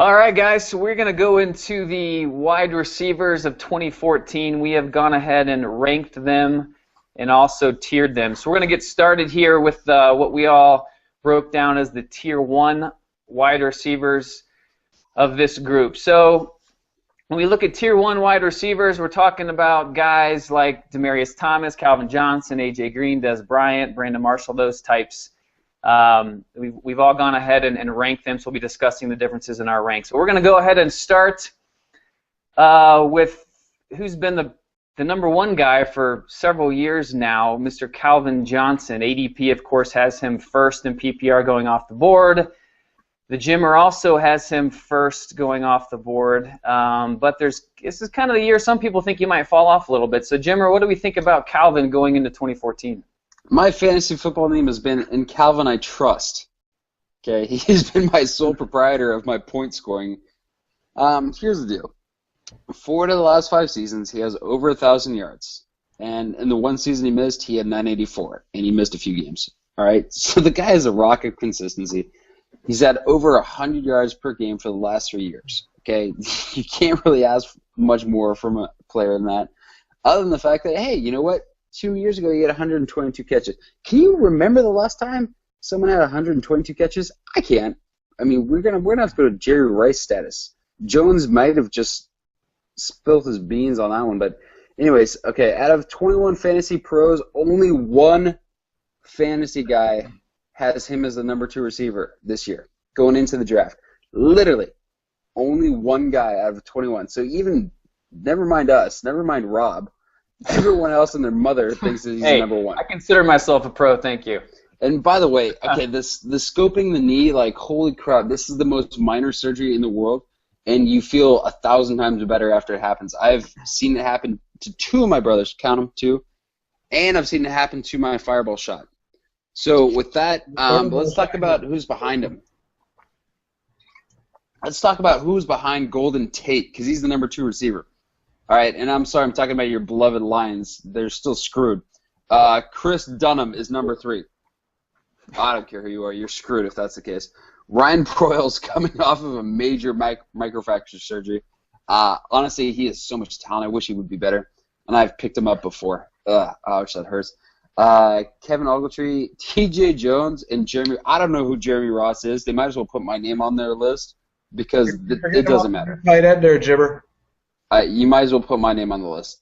All right, guys, so we're going to go into the wide receivers of 2014. We have gone ahead and ranked them and also tiered them. So we're going to get started here with what we all broke down as the Tier 1 wide receivers of this group. So when we look at Tier 1 wide receivers, we're talking about guys like Demaryius Thomas, Calvin Johnson, A.J. Green, Dez Bryant, Brandon Marshall, those types. We've all gone ahead and ranked them, so we'll be discussing the differences in our ranks. So we're going to go ahead and start with who's been the number one guy for several years now, Mr. Calvin Johnson. ADP, of course, has him first in PPR going off the board. The Jimmer also has him first going off the board. But this is kind of the year some people think he might fall off a little bit. So, Jimmer, what do we think about Calvin going into 2014? My fantasy football name has been In Calvin I Trust. Okay, he's been my sole proprietor of my point scoring. Here's the deal. 4 of the last 5 seasons, he has over 1,000 yards. And in the one season he missed, he had 984, and he missed a few games. All right, so the guy is a rock of consistency. He's had over 100 yards per game for the last 3 years. Okay, you can't really ask much more from a player than that, other than the fact that, hey, you know what? 2 years ago, he had 122 catches. Can you remember the last time someone had 122 catches? I can't. I mean, we're gonna have to go to Jerry Rice status. Jones might have just spilled his beans on that one, but anyways, okay. Out of 21 fantasy pros, only one fantasy guy has him as the number 2 receiver this year going into the draft. Literally, only one guy out of 21. So even never mind us, never mind Rob. Everyone else and their mother thinks that he's number 1. I consider myself a pro, thank you. And by the way, okay, the scoping the knee, like, holy crap, this is the most minor surgery in the world, and you feel 1,000 times better after it happens. I've seen it happen to 2 of my brothers, count them, 2, and I've seen it happen to my fireball shot. So with that, let's talk about who's behind him. Let's talk about who's behind Golden Tate, because he's the number 2 receiver. All right, and I'm sorry, I'm talking about your beloved Lions. They're still screwed. Chris Dunham is number 3. I don't care who you are. You're screwed if that's the case. Ryan Broyles coming off of a major microfracture surgery. Honestly, he has so much talent. I wish he would be better. And I've picked him up before. Ouch, that hurts. Kevin Ogletree, T.J. Jones, and Jeremy. I don't know who Jeremy Ross is. They might as well put my name on their list because it doesn't matter. Tight end there, Jibber. You might as well put my name on the list.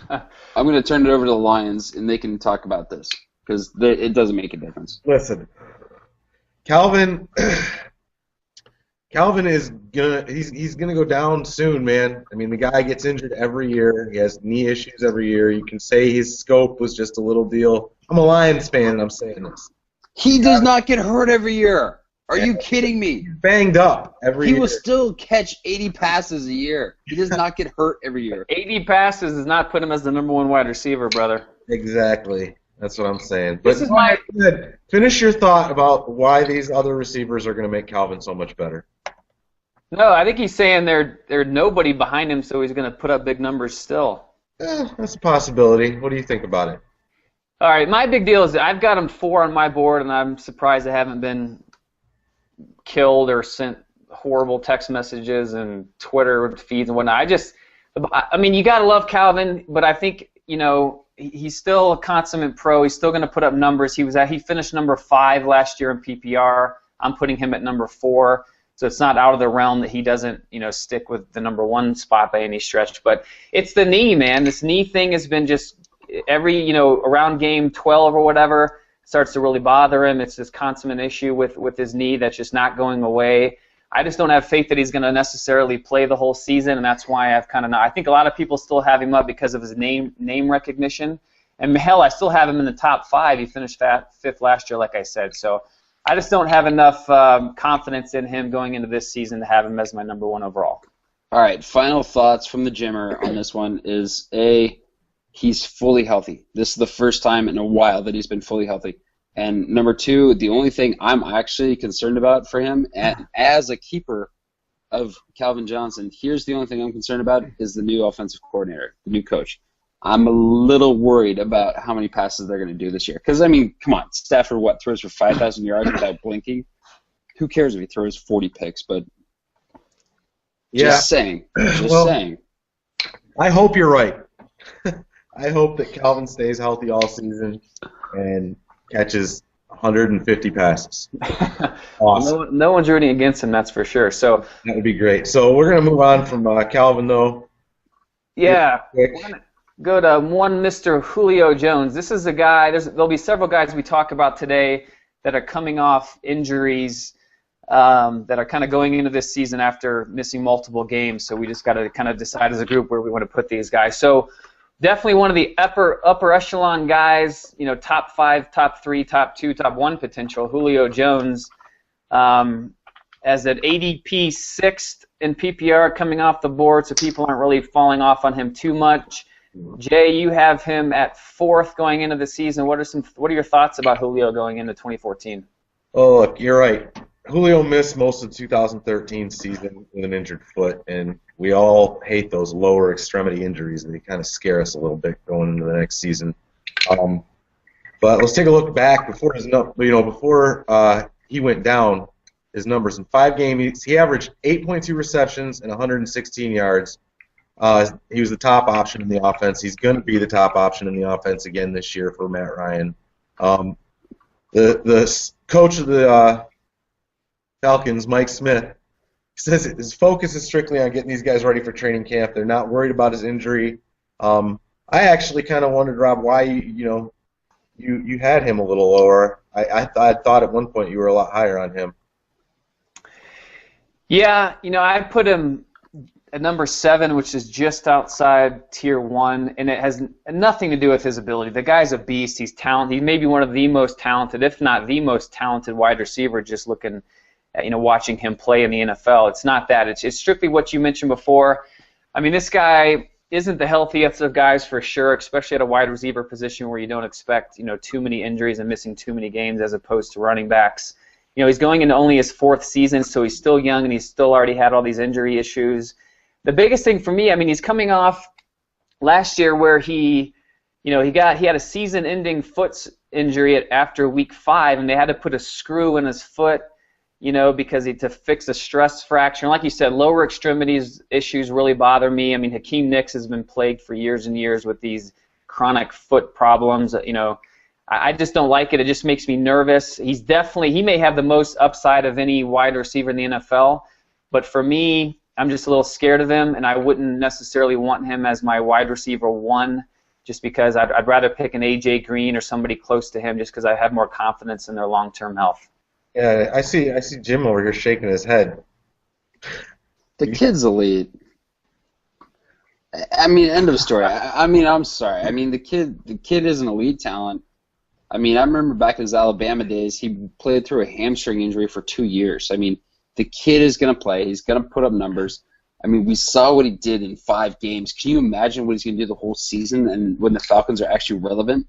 I'm going to turn it over to the Lions, and they can talk about this because it doesn't make a difference. Listen, Calvin is he's gonna go down soon, man. I mean, the guy gets injured every year. He has knee issues every year. You can say his scope was just a little deal. I'm a Lions fan, and I'm saying this. He does not get hurt every year. Are you kidding me? He's banged up every year. He will still catch 80 passes a year. He does not get hurt every year. 80 passes does not put him as the number 1 wide receiver, brother. Exactly. That's what I'm saying. But finish your thought about why these other receivers are going to make Calvin so much better. No, I think he's saying there's nobody behind him, so he's going to put up big numbers still. That's a possibility. What do you think about it? All right, my big deal is that I've got him 4 on my board, and I'm surprised I haven't been killed or sent horrible text messages and Twitter feeds and whatnot. I mean, you got to love Calvin, but I think, you know, he's still a consummate pro. He's still going to put up numbers. He finished number 5 last year in PPR. I'm putting him at number 4. So it's not out of the realm that he doesn't, you know, stick with the number 1 spot by any stretch. But it's the knee, man. This knee thing has been just every, you know, around game 12 or whatever, starts to really bother him. It's this consummate issue with his knee that's just not going away. I just don't have faith that he's going to necessarily play the whole season, and that's why I've kind of not. I think a lot of people still have him up because of his name recognition. And hell, I still have him in the top 5. He finished 5th last year, like I said. So I just don't have enough confidence in him going into this season to have him as my number 1 overall. All right, final thoughts from the Jimmer on this one is, A, he's fully healthy. This is the first time in a while that he's been fully healthy. And number 2, the only thing I'm actually concerned about for him, and as a keeper of Calvin Johnson, here's the only thing I'm concerned about is the new offensive coordinator, the new coach. I'm a little worried about how many passes they're going to do this year. Because, I mean, come on, Stafford, throws for 5,000 yards without blinking? Who cares if he throws 40 picks? But Yeah. Just saying. Just Well, saying. I hope you're right. I hope that Calvin stays healthy all season and catches 150 passes. Awesome. No one's rooting against him, that's for sure. So That would be great. So we're going to move on from Calvin, though. yeah, Quick. we're gonna go to one Mr. Julio Jones. This is a guy. There'll be several guys we talk about today that are coming off injuries that are kind of going into this season after missing multiple games. So we just got to kind of decide as a group where we want to put these guys. So definitely one of the upper echelon guys. You know, top 5, top 3, top 2, top 1 potential. Julio Jones. As an ADP 6th in PPR coming off the board, so people aren't really falling off on him too much. Jay, you have him at 4th going into the season. What are your thoughts about Julio going into 2014? Oh, look, you're right. Julio missed most of the 2013 season with an injured foot, and we all hate those lower extremity injuries. They kind of scare us a little bit going into the next season. But let's take a look back before he went down. His numbers in 5 games, he averaged 8.2 receptions and 116 yards. He was the top option in the offense. He's going to be the top option in the offense again this year for Matt Ryan. The coach of the Falcons, Mike Smith, says his focus is strictly on getting these guys ready for training camp. They're not worried about his injury. I actually kind of wondered, Rob, why you had him a little lower. I thought at one point you were a lot higher on him. Yeah, I put him at number 7, which is just outside tier 1, and it has nothing to do with his ability. The guy's a beast. He's talented. He may be one of the most talented, if not the most talented wide receiver, just looking at, watching him play in the NFL. It's not that. It's strictly what you mentioned before. I mean, this guy isn't the healthiest of guys for sure, especially at a wide receiver position where you don't expect, too many injuries and missing too many games as opposed to running backs. He's going into only his 4th season, so he's still young and he's still already had all these injury issues. The biggest thing for me, he's coming off last year where he had a season-ending foot injury after week 5, and they had to put a screw in his foot, because to fix a stress fracture. And like you said, lower extremities issues really bother me. Hakeem Nicks has been plagued for years and years with these chronic foot problems. I just don't like it. It just makes me nervous. He may have the most upside of any wide receiver in the NFL, but for me, I'm just a little scared of him, and I wouldn't necessarily want him as my wide receiver 1, just because I'd rather pick an A.J. Green or somebody close to him, just because I have more confidence in their long-term health. Yeah, I see Jim over here shaking his head. The kid's elite. End of story. I'm sorry. The kid is an elite talent. I remember back in his Alabama days, he played through a hamstring injury for 2 years. The kid is going to play. He's going to put up numbers. We saw what he did in 5 games. Can you imagine what he's going to do the whole season and when the Falcons are actually relevant?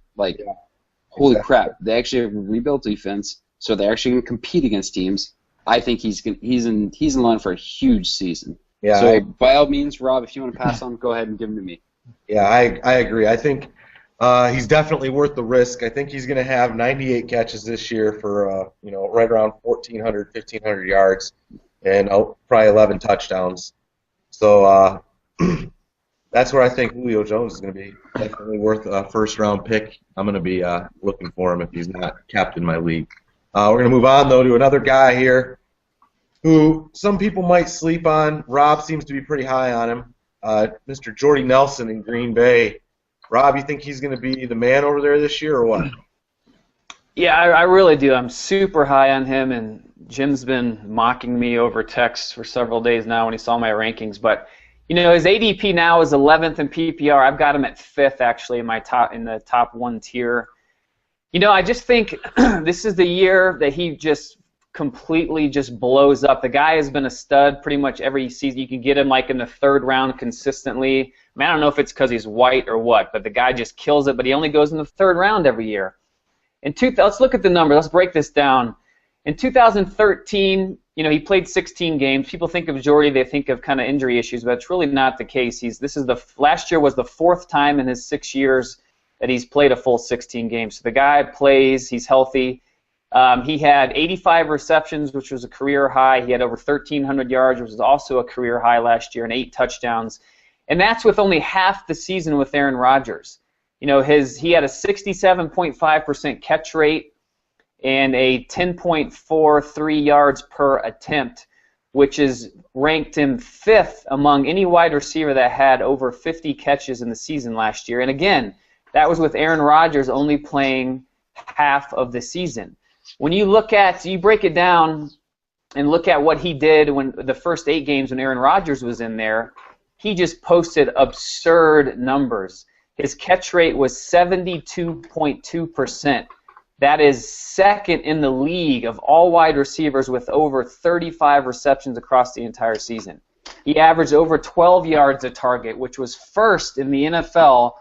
Holy crap. They actually have a rebuilt defense, so they're actually going to compete against teams. I think he's in line for a huge season. Yeah. So by all means, Rob, if you want to pass on, go ahead and give him to me. Yeah, I agree. I think he's definitely worth the risk. I think he's going to have 98 catches this year for right around 1,400, 1,500 yards, and probably 11 touchdowns. So that's where I think Julio Jones is going to be. Definitely worth a first-round pick. I'm going to be looking for him if he's not capped in my league. We're going to move on, though, to another guy here who some people might sleep on. Rob seems to be pretty high on him. Mr. Jordy Nelson in Green Bay. Rob, you think he's going to be the man over there this year or what? Yeah, I really do. I'm super high on him, and Jim's been mocking me over text for several days now when he saw my rankings. But his ADP now is 11th in PPR. I've got him at 5th actually in the top 1 tier. I just think this is the year that he just completely just blows up. The guy has been a stud pretty much every season. You can get him in the 3rd round consistently. I don't know if it's because he's white or what, but the guy just kills it. But he only goes in the 3rd round every year. Let's look at the number. Let's break this down. In 2013, he played 16 games. People think of Jordy, they think of kind of injury issues, but it's really not the case. Last year was the 4th time in his 6 years that he's played a full 16 games. So the guy plays, he's healthy. He had 85 receptions, which was a career high. He had over 1,300 yards, which was also a career high last year, and 8 touchdowns. And that's with only half the season with Aaron Rodgers. He had a 67.5% catch rate and a 10.43 yards per attempt, which is ranked him 5th among any wide receiver that had over 50 catches in the season last year. And again, that was with Aaron Rodgers only playing half of the season. When you break it down and look at what he did when the first 8 games when Aaron Rodgers was in there, he just posted absurd numbers. His catch rate was 72.2%. That is second in the league of all wide receivers with over 35 receptions across the entire season. He averaged over 12 yards a target, which was first in the NFL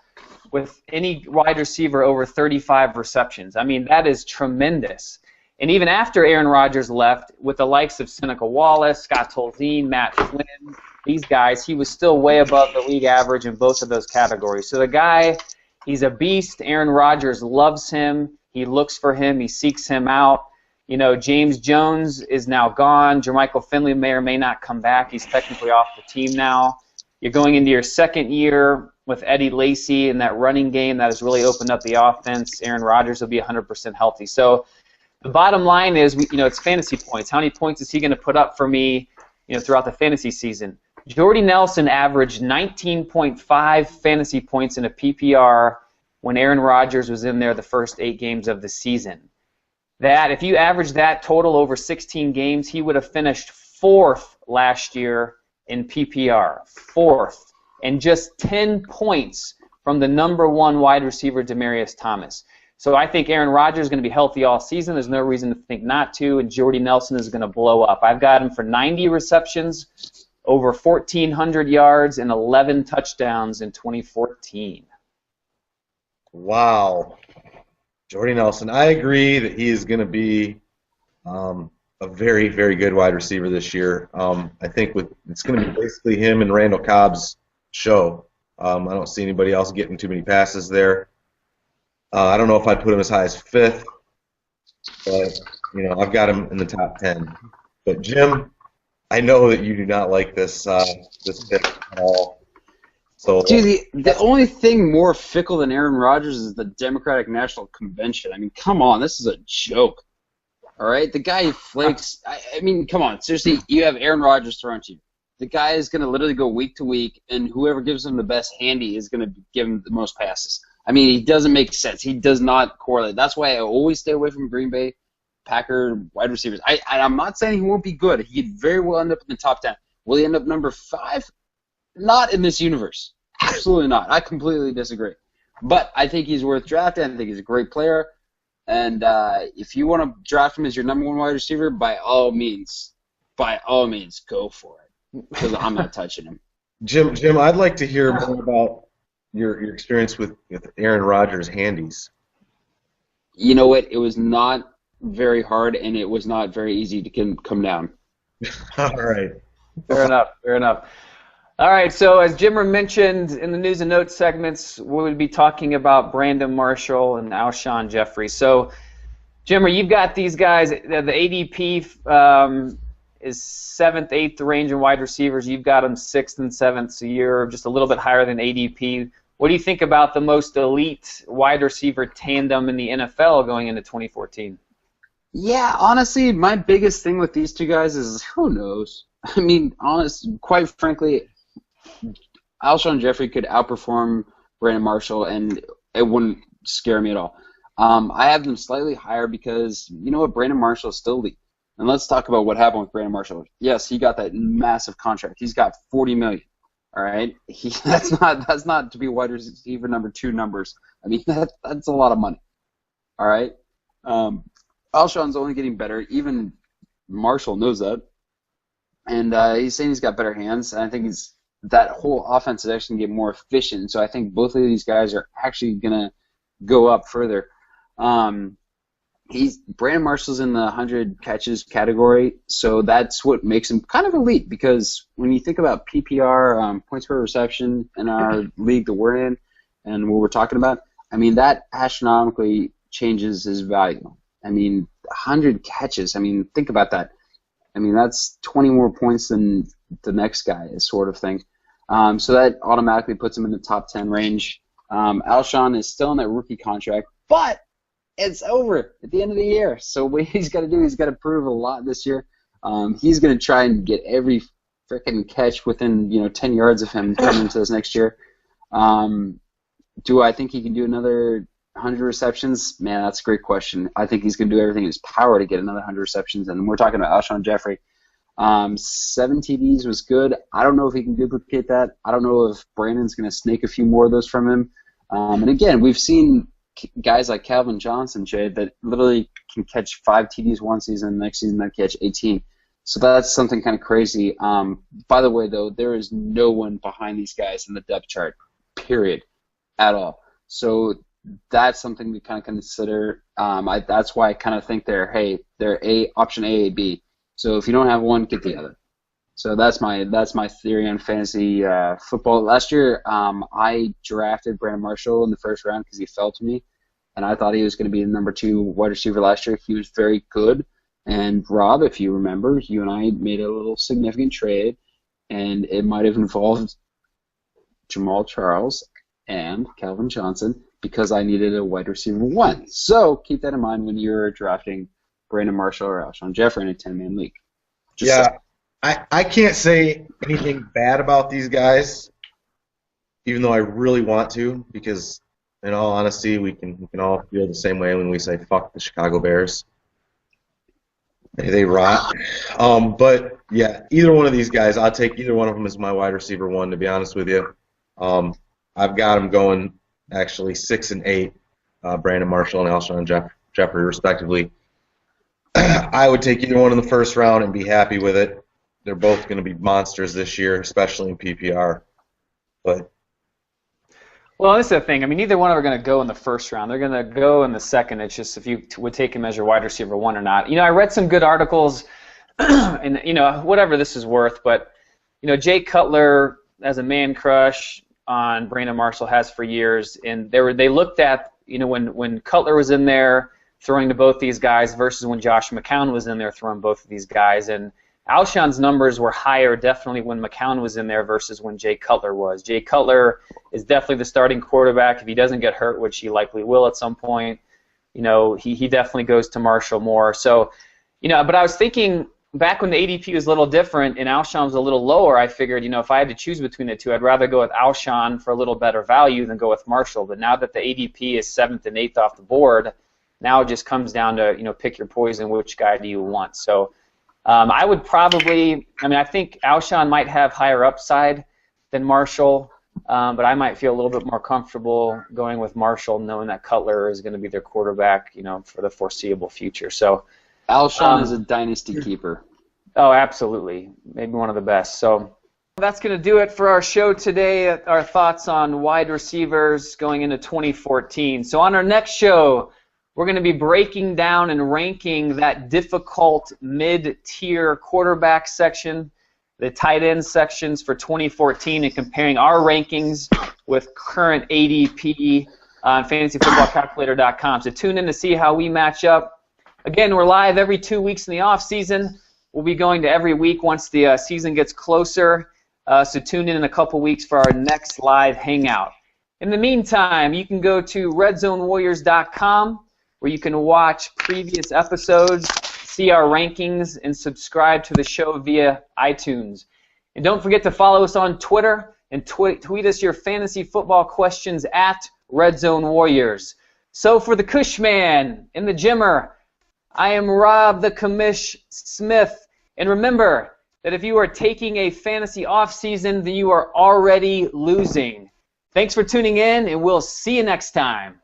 with any wide receiver over 35 receptions. I mean, that is tremendous. And even after Aaron Rodgers left, with the likes of Seneca Wallace, Scott Tolzien, Matt Flynn, these guys, he was still way above the league average in both of those categories. So the guy, he's a beast. Aaron Rodgers loves him. He looks for him. He seeks him out. James Jones is now gone. Jermichael Finley may or may not come back. He's technically off the team now. You're going into your second year with Eddie Lacy in that running game that has really opened up the offense. Aaron Rodgers will be 100% healthy. So the bottom line is, it's fantasy points. How many points is he going to put up for me, throughout the fantasy season? Jordy Nelson averaged 19.5 fantasy points in a PPR when Aaron Rodgers was in there the first 8 games of the season. That, if you average that total over 16 games, he would have finished 4th last year in PPR. 4th. And just 10 points from the number 1 wide receiver, Demaryius Thomas. So I think Aaron Rodgers is going to be healthy all season. There's no reason to think not to. And Jordy Nelson is going to blow up. I've got him for 90 receptions, over 1,400 yards, and 11 touchdowns in 2014. Wow. Jordy Nelson. I agree that he is going to be a very, very good wide receiver this year. I think it's going to be basically him and Randall Cobb's show. I don't see anybody else getting too many passes there. I don't know if I'd put him as high as 5th, but I've got him in the top 10. But Jim, I know that you do not like this pick at all. So, dude, the only thing more fickle than Aaron Rodgers is the Democratic National Convention. I mean, come on, this is a joke. All right, the guy flakes. I mean, come on, seriously, you have Aaron Rodgers throwing to you. The guy is going to literally go week to week, and whoever gives him the best handy is going to give him the most passes. I mean, he doesn't make sense. He does not correlate. That's why I always stay away from Green Bay Packer wide receivers. I'm not saying he won't be good. He could very well end up in the top 10. Will he end up number 5? Not in this universe. Absolutely not. I completely disagree. But I think he's worth drafting. I think he's a great player. And if you want to draft him as your number 1 wide receiver, by all means, go for it. Because I'm not touching him. Jim, I'd like to hear more about your experience with Aaron Rodgers' handies. You know what? It was not very hard, and it was not very easy to come down. All right. Fair enough. All right, so as Jimmer mentioned in the news and notes segments, we would be talking about Brandon Marshall and Alshon Jeffrey. So, Jimmer, you've got these guys. The ADP is 7th, 8th range in wide receivers. You've got them 6th and 7th, so you're just a little bit higher than ADP. What do you think about the most elite wide receiver tandem in the NFL going into 2014? Yeah, honestly, my biggest thing with these 2 guys is who knows? I mean, quite frankly, Alshon Jeffrey could outperform Brandon Marshall, and it wouldn't scare me at all. I have them slightly higher because, you know what, Brandon Marshall is still elite. And let's talk about what happened with Brandon Marshall. Yes, he got that massive contract. He's got $40 million. All right, that's not to be wide receiver number 2 numbers. I mean, that's a lot of money. All right, Alshon's only getting better. Even Marshall knows that, and he's saying he's got better hands. And I think that whole offense is actually going to get more efficient. So I think both of these guys are actually going to go up further. Brandon Marshall's in the 100 catches category, so that's what makes him kind of elite, because when you think about PPR, points per reception in our league that we're in and what we're talking about, I mean, that astronomically changes his value. I mean, 100 catches. I mean, think about that. I mean, that's 20 more points than the next guy, sort of thing. So that automatically puts him in the top 10 range. Alshon is still in that rookie contract, but it's over at the end of the year. So what he's got to do, he's got to prove a lot this year. He's going to try and get every freaking catch within 10 yards of him coming into this next year. Do I think he can do another 100 receptions? Man, that's a great question. I think he's going to do everything in his power to get another 100 receptions, and we're talking about Alshon Jeffrey. 7 TDs was good. I don't know if he can duplicate that. I don't know if Brandon's going to snake a few more of those from him. And again, we've seen guys like Calvin Johnson, Jay, that literally can catch 5 TDs one season, and the next season they catch 18. So that's something kind of crazy. By the way, though, there is no one behind these guys in the depth chart, period, at all. So that's something to kind of consider. That's why I kind of think they're option A, B. So if you don't have one, get the other. So that's my theory on fantasy football. Last year, I drafted Brandon Marshall in the first round because he fell to me, and I thought he was going to be the number 2 wide receiver last year. He was very good. And Rob, if you remember, you and I made a little significant trade, and it might have involved Jamal Charles and Calvin Johnson because I needed a wide receiver 1. So keep that in mind when you're drafting Brandon Marshall or Alshon Jeffrey in a 10-man league. I can't say anything bad about these guys, even though I really want to, because in all honesty, we can all feel the same way when we say fuck the Chicago Bears. They rot. But yeah, either one of these guys, I'll take either one of them as my wide receiver 1, to be honest with you. I've got them going actually 6 and 8, Brandon Marshall and Alshon Jeffrey respectively. I would take either one in the first round and be happy with it. They're both going to be monsters this year, especially in PPR. But well, this is the thing. I mean, neither one of them are going to go in the first round. They're going to go in the second. It's just if you would take him as your wide receiver 1 or not. I read some good articles, and whatever this is worth, but Jay Cutler as a man crush on Brandon Marshall has for years, and they looked at when Cutler was in there throwing to both these guys versus when Josh McCown was in there throwing both of these guys, and Alshon's numbers were higher definitely when McCown was in there versus when Jay Cutler was. Jay Cutler is definitely the starting quarterback. If he doesn't get hurt, which he likely will at some point, he definitely goes to Marshall more. So, but I was thinking back when the ADP was a little different and Alshon was a little lower, I figured, if I had to choose between the two, I'd rather go with Alshon for a little better value than go with Marshall. But now that the ADP is 7th and 8th off the board, now it just comes down to, pick your poison, which guy do you want. So I would probably, I think Alshon might have higher upside than Marshall, but I might feel a little bit more comfortable going with Marshall knowing that Cutler is going to be their quarterback, for the foreseeable future. So Alshon is a dynasty keeper. Oh, absolutely. Maybe one of the best. So that's going to do it for our show today, our thoughts on wide receivers going into 2014. So on our next show, we're going to be breaking down and ranking that difficult mid-tier quarterback section, the tight end sections for 2014, and comparing our rankings with current ADP on fantasyfootballcalculator.com. So tune in to see how we match up. Again, we're live every 2 weeks in the off season. We'll be going to every week once the season gets closer. So tune in a couple weeks for our next live hangout. In the meantime, you can go to redzonewarriors.com, where you can watch previous episodes, see our rankings, and subscribe to the show via iTunes. And don't forget to follow us on Twitter and tweet us your fantasy football questions at RedZoneWarriors. So for the Cushman and the Jimmer, I am Rob the Commish Smith. And remember that if you are taking a fantasy offseason, then you are already losing. Thanks for tuning in, and we'll see you next time.